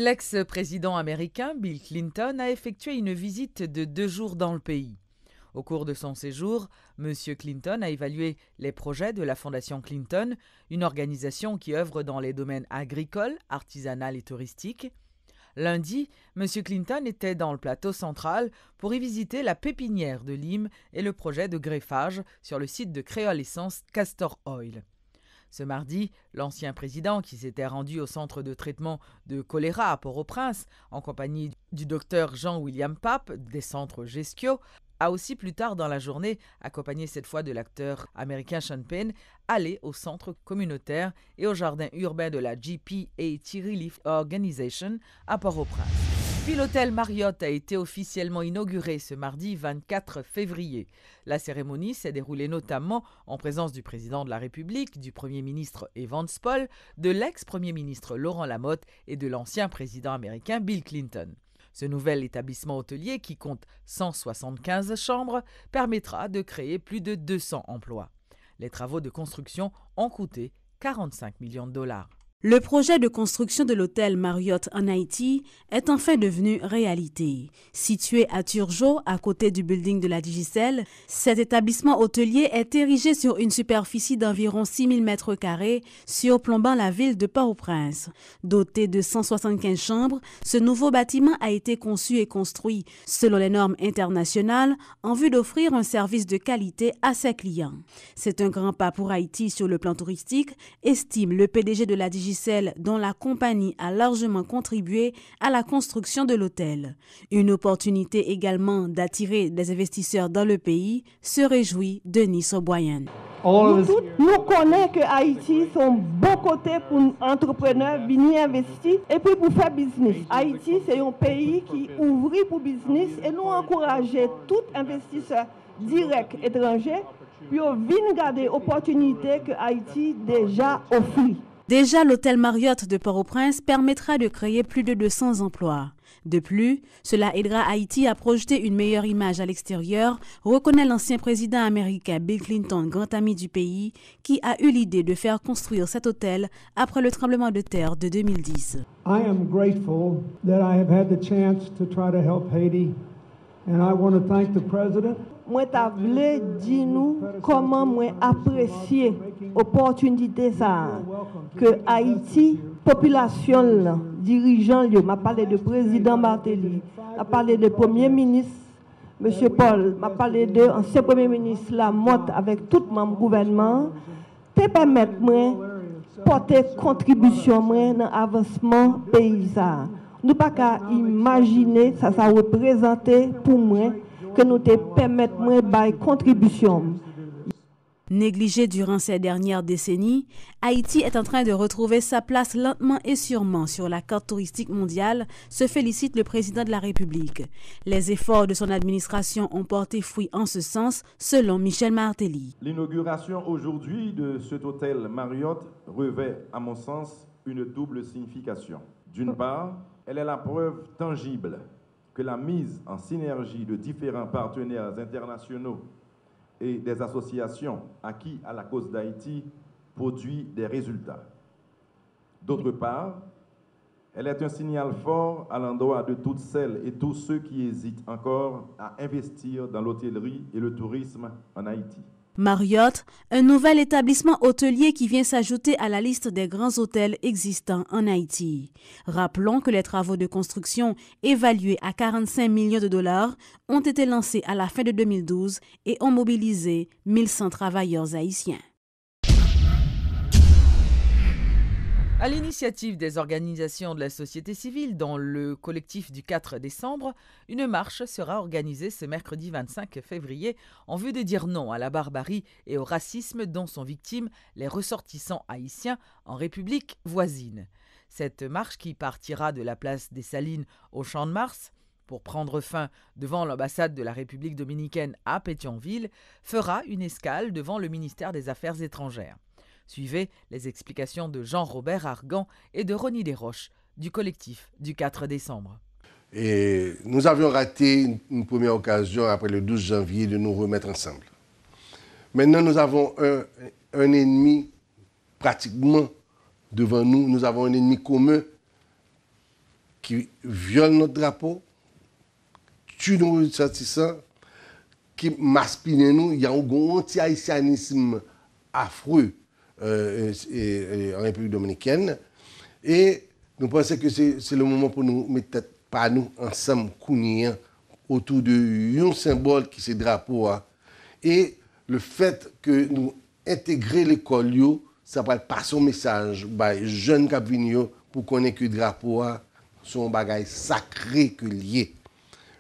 L'ex-président américain Bill Clinton a effectué une visite de 2 jours dans le pays. Au cours de son séjour, M. Clinton a évalué les projets de la Fondation Clinton, une organisation qui œuvre dans les domaines agricoles, artisanal et touristiques. Lundi, M. Clinton était dans le plateau central pour y visiter la pépinière de Lime et le projet de greffage sur le site de Créole Essence Castor Oil. Ce mardi, l'ancien président, qui s'était rendu au centre de traitement de choléra à Port-au-Prince, en compagnie du docteur Jean-William Pape des centres Geskio, a aussi plus tard dans la journée, accompagné cette fois de l'acteur américain Sean Penn, allé au centre communautaire et au jardin urbain de la GPAT Relief Organization à Port-au-Prince. Puis l'hôtel Marriott a été officiellement inauguré ce mardi 24 février. La cérémonie s'est déroulée notamment en présence du président de la République, du premier ministre Evans Paul, de l'ex-premier ministre Laurent Lamotte et de l'ancien président américain Bill Clinton. Ce nouvel établissement hôtelier, qui compte 175 chambres, permettra de créer plus de 200 emplois. Les travaux de construction ont coûté 45 millions de dollars. Le projet de construction de l'hôtel Marriott en Haïti est enfin devenu réalité. Situé à Turgeau, à côté du building de la Digicel, cet établissement hôtelier est érigé sur une superficie d'environ 6 000 m², surplombant la ville de Port-au-Prince. Doté de 175 chambres, ce nouveau bâtiment a été conçu et construit selon les normes internationales en vue d'offrir un service de qualité à ses clients. C'est un grand pas pour Haïti sur le plan touristique, estime le PDG de la Digicel, dont la compagnie a largement contribué à la construction de l'hôtel. Une opportunité également d'attirer des investisseurs dans le pays, se réjouit Denis O'Brien. Nous connaissons que Haïti sont bon côté pour entrepreneurs venir investir et puis pour faire business. Haïti, c'est un pays qui ouvre pour business et nous encourageons tout investisseur direct étranger pour venir garder l'opportunité que Haïti déjà offre. Déjà, l'hôtel Marriott de Port-au-Prince permettra de créer plus de 200 emplois. De plus, cela aidera Haïti à projeter une meilleure image à l'extérieur, reconnaît l'ancien président américain Bill Clinton, grand ami du pays, qui a eu l'idée de faire construire cet hôtel après le tremblement de terre de 2010. I am grateful that I have had the chance to try to help Haiti, and I want to thank the president. Moi t'a voulu dire nous comment moi apprécier opportunité ça que Haïti population dirigeant m'a parlé de président Martelly, m'a parlé de premier ministre monsieur Paul, m'a parlé de ancien premier ministre Lamotte avec tout membre gouvernement te permettre moi porter contribution moi dans avancement pays ça. Nous pas qu'à imaginer ça représenter pour moi que nous te permettons de contribution. Négligée durant ces dernières décennies, Haïti est en train de retrouver sa place lentement et sûrement sur la carte touristique mondiale, se félicite le président de la République. Les efforts de son administration ont porté fruit en ce sens, selon Michel Martelly. L'inauguration aujourd'hui de cet hôtel Marriott revêt, à mon sens, une double signification. D'une part, elle est la preuve tangible que la mise en synergie de différents partenaires internationaux et des associations acquis à la cause d'Haïti produit des résultats. D'autre part, elle est un signal fort à l'endroit de toutes celles et tous ceux qui hésitent encore à investir dans l'hôtellerie et le tourisme en Haïti. Marriott, un nouvel établissement hôtelier qui vient s'ajouter à la liste des grands hôtels existants en Haïti. Rappelons que les travaux de construction, évalués à 45 millions de dollars, ont été lancés à la fin de 2012 et ont mobilisé 1100 travailleurs haïtiens. À l'initiative des organisations de la société civile, dont le collectif du 4 décembre, une marche sera organisée ce mercredi 25 février en vue de dire non à la barbarie et au racisme dont sont victimes les ressortissants haïtiens en République voisine. Cette marche, qui partira de la place des Salines au Champ de Mars pour prendre fin devant l'ambassade de la République dominicaine à Pétionville, fera une escale devant le ministère des Affaires étrangères. Suivez les explications de Jean-Robert Argan et de Ronnie Desroches du collectif du 4 décembre. Et nous avions raté une première occasion après le 12 janvier de nous remettre ensemble. Maintenant, nous avons un ennemi pratiquement devant nous. Nous avons un ennemi commun qui violent notre drapeau, tuent nos ressortissants, qui maspinent nous. Il y a un anti-haïtianisme affreux en République dominicaine. Et nous pensons que c'est le moment pour nous mettre pas nous ensemble, autour de un symbole qui est le drapeau. Et le fait que nous intégrer l'école, ça va passer un message aux jeunes qui viennent pour connaître que le drapeau sont un bagage sacré que lié.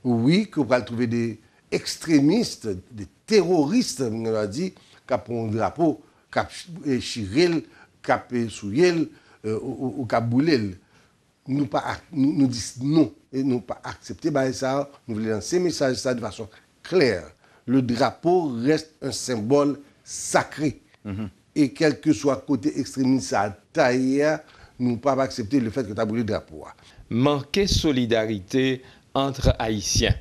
Oui, que vous allez trouver des extrémistes, des terroristes, on a dit, qui ont un drapeau, qui ont chiré, qui ont souillé ou qui ont boulé. Nous disons non et nous pas accepter ça. Nous voulons lancer ce message ça de façon claire. Le drapeau reste un symbole sacré. Et quel que soit le côté extrémiste à taille, nous ne pouvons pas accepter le fait que tu as brûlé le drapeau. Manquer solidarité entre Haïtiens.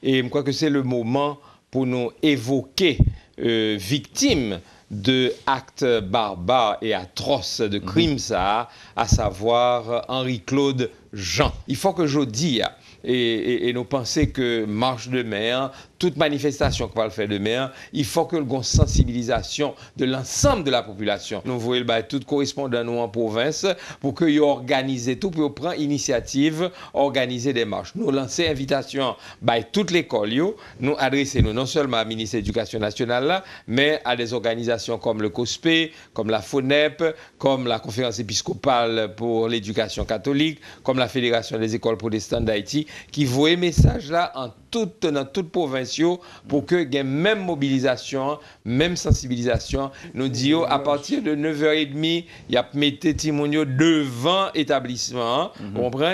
Et je crois que c'est le moment pour nous évoquer victimes de actes barbares et atroces de crimes, à savoir Henri-Claude Jean. Il faut que je dise, et nous pensons que marche de mer, toute manifestation qu'on va le faire demain, il faut que une sensibilisation de l'ensemble de la population. Nous voyons tout correspondant nous en province pour qu'ils organisent tout, pour prendre initiative, organiser des marches. Nous lancer invitation à toute l'école, nous adresser non seulement à ministre de l'Éducation nationale, mais à des organisations comme le COSPE, comme la FONEP, comme la Conférence épiscopale pour l'éducation catholique, comme la Fédération des écoles protestantes d'Haïti, qui voient message là dans toute province pour que il y ait même mobilisation, même sensibilisation. Nous disons à partir de 9h30, il y a mis Timonio devant l'établissement,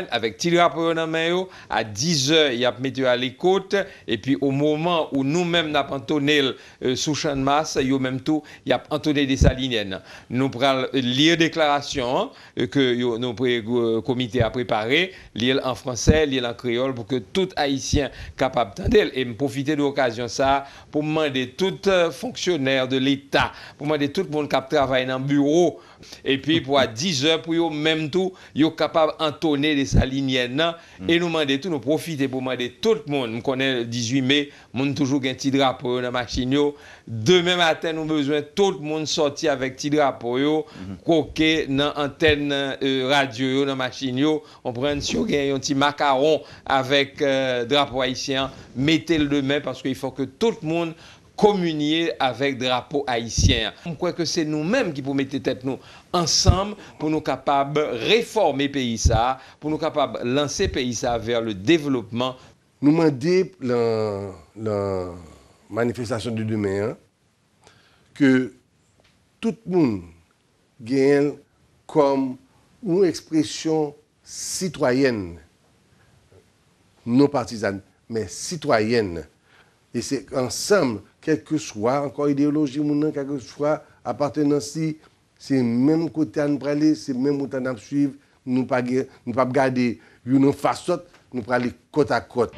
avec petit drapeau dans main, à 10h, il y a mis à l'écoute, et puis au moment où nous-mêmes nous avons entonné sous champ de masse, il y a entonné des saliniennes. Nous prenons lire déclaration que notre comité a préparé, lire en français, lire en créole, pour que tout Haïtien capable d'entendre et me profiter de l'occasion ça pour demander tout fonctionnaire de l'État, pour demander tout le monde qui travaille dans le bureau et puis pour à 10h pour eux même tout yo capable entonner des saliniennes et nous demander tout nous profiter pour demander tout le monde me connaît le 18 mai monde toujours un petit drapeau dans machine yo demain matin nous besoin tout le monde sortir avec petit drapeau yo coquer dans antenne radio dans machine yo on prend si gagne un petit macaron avec drapeau haïtien mettez-le demain parce qu'il faut que tout le monde communier avec drapeau haïtien. Je crois que c'est nous-mêmes qui pouvons mettre tête nous ensemble pour nous capables réformer le pays ça, pour nous capables lancer le pays ça vers le développement. Nous demandons la manifestation de demain que tout le monde gagne comme une expression citoyenne, non partisane, mais citoyenne. Et c'est ensemble, quelle que soit, encore idéologie, quelle que soit appartenance, c'est le même côté à nous parler, c'est le même côté à nous suivre, nous ne pouvons pas garder une façon, nous pouvons aller côte à côte.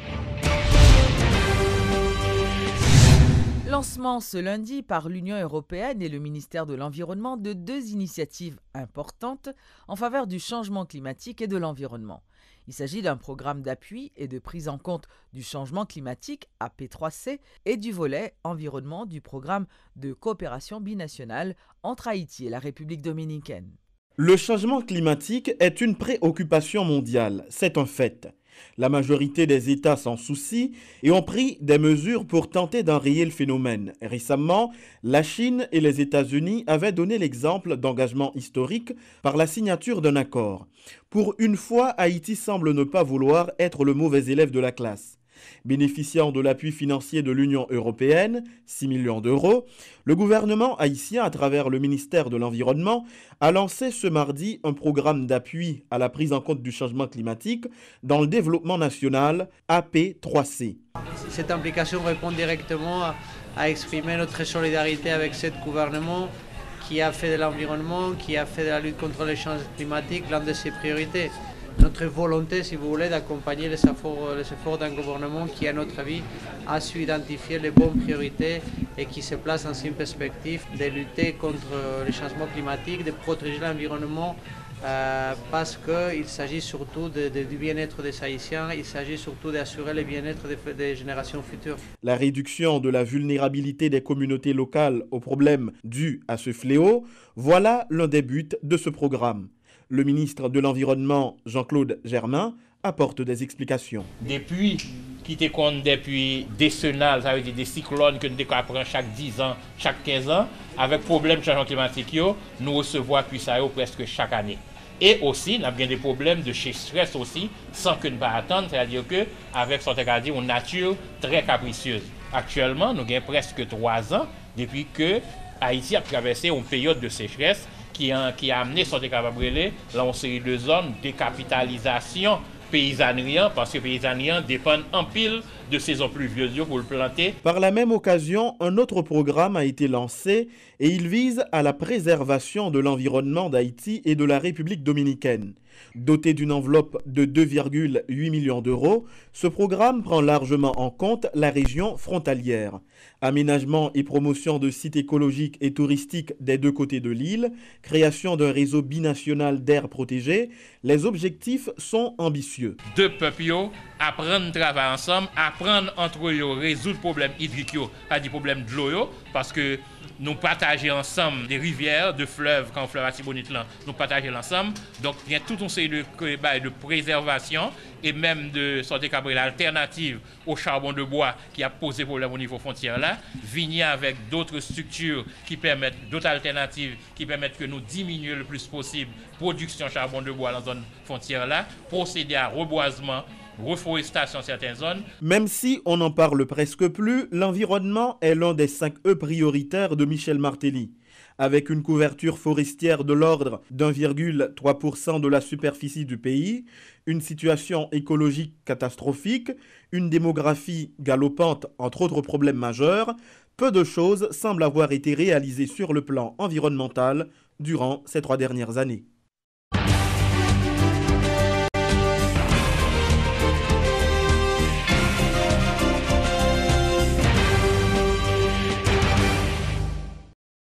Lancement ce lundi par l'Union européenne et le ministère de l'Environnement de 2 initiatives importantes en faveur du changement climatique et de l'environnement. Il s'agit d'un programme d'appui et de prise en compte du changement climatique AP3C et du volet environnement du programme de coopération binationale entre Haïti et la République dominicaine. Le changement climatique est une préoccupation mondiale, c'est un fait. La majorité des États s'en soucient et ont pris des mesures pour tenter d'enrayer le phénomène. Récemment, la Chine et les États-Unis avaient donné l'exemple d'engagement historique par la signature d'un accord. Pour une fois, Haïti semble ne pas vouloir être le mauvais élève de la classe. Bénéficiant de l'appui financier de l'Union européenne, 6 millions d'euros, le gouvernement haïtien, à travers le ministère de l'Environnement, a lancé ce mardi un programme d'appui à la prise en compte du changement climatique dans le développement national AP3C. Cette implication répond directement à exprimer notre solidarité avec ce gouvernement qui a fait de l'environnement, qui a fait de la lutte contre les changements climatiques l'une de ses priorités. Notre volonté, si vous voulez, d'accompagner les efforts d'un gouvernement qui, à notre avis, a su identifier les bonnes priorités et qui se place dans une perspective de lutter contre les changements climatiques, de protéger l'environnement parce qu'il s'agit surtout du bien-être des Haïtiens, il s'agit surtout d'assurer le bien-être des générations futures. La réduction de la vulnérabilité des communautés locales aux problèmes dus à ce fléau, voilà l'un des buts de ce programme. Le ministre de l'Environnement, Jean-Claude Germain, apporte des explications. Depuis qui te compte depuis décennales, ça veut dire des cyclones que nous apprenons chaque 10 ans, chaque 15 ans, avec problème de changement climatique, nous recevons puis ça presque chaque année. Et aussi, nous avons des problèmes de sécheresse aussi, sans que nous pas attendre, c'est-à-dire qu'avec une nature très capricieuse. Actuellement, nous avons presque 3 ans depuis que Haïti a traversé une période de sécheresse qui a amené là une série de zones de décapitalisation paysannerie, parce que paysannerie dépend en pile de saisons pluvieuses pour le planter. Par la même occasion, un autre programme a été lancé et il vise à la préservation de l'environnement d'Haïti et de la République dominicaine. Doté d'une enveloppe de 2,8 millions d'euros, ce programme prend largement en compte la région frontalière. Aménagement et promotion de sites écologiques et touristiques des deux côtés de l'île, création d'un réseau binational d'aires protégées, les objectifs sont ambitieux. Deux peuples apprendre à travailler ensemble, apprendre entre eux, résoudre les problèmes hydriques, pas des problèmes de l'eau, parce que nous partageons ensemble des rivières, de fleuves, quand le fleuve Atibonite, nous partageons ensemble. Donc, il y a tout un série de préservation et même de sorte l'alternative au charbon de bois qui a posé problème au niveau frontière là, venir avec d'autres structures qui permettent, d'autres alternatives qui permettent que nous diminuions le plus possible production de charbon de bois dans la zone frontière là, procéder à reboisement, reforestation dans certaines zones. Même si on n'en parle presque plus, l'environnement est l'un des 5 E prioritaires de Michel Martelly. Avec une couverture forestière de l'ordre d'1,3% de la superficie du pays, une situation écologique catastrophique, une démographie galopante, entre autres problèmes majeurs, peu de choses semblent avoir été réalisées sur le plan environnemental durant ces 3 dernières années.